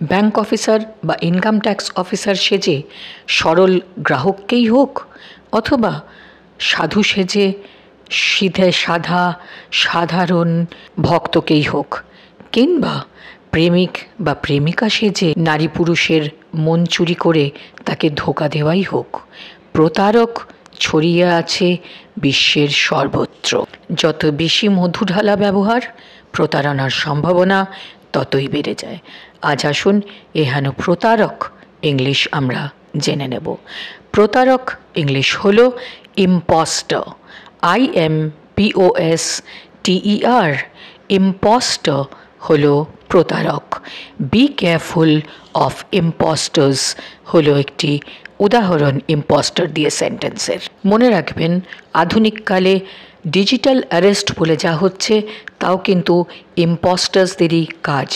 Bank officer বা income tax officer সেজে সরল গ্রাহককেই হোক, অথবা সাধু সেজে সাধা সাধারণ ভক্তকেই হোক, কিংবা প্রেমিক বা প্রেমিকা সেজে নারী পুরুষের মন চুরি করে তাকে ধোঁকা দেওয়াই হোক, প্রতারক ছড়িয়ে আছে বিশ্বের সর্বত্র। যত বেশি মধু ঢালা ব্যবহার, প্রতারণার সম্ভাবনা ততই বেড়ে যায়। আজ আসুন এহেন প্রতারক ইংলিশ আমরা জেনে নেব। প্রতারক ইংলিশ হল ইম্পস্টার, IMPOSTER। ইম্পস্টার হলো প্রতারক। বি কেয়ারফুল অফ ইম্পস্টার্স হলো একটি উদাহরণ ইম্পস্টার দিয়ে সেন্টেন্সের। মনে রাখবেন, আধুনিককালে ডিজিটাল অ্যারেস্ট বলে যা হচ্ছে তাও কিন্তু ইম্পস্টার্সদেরই কাজ।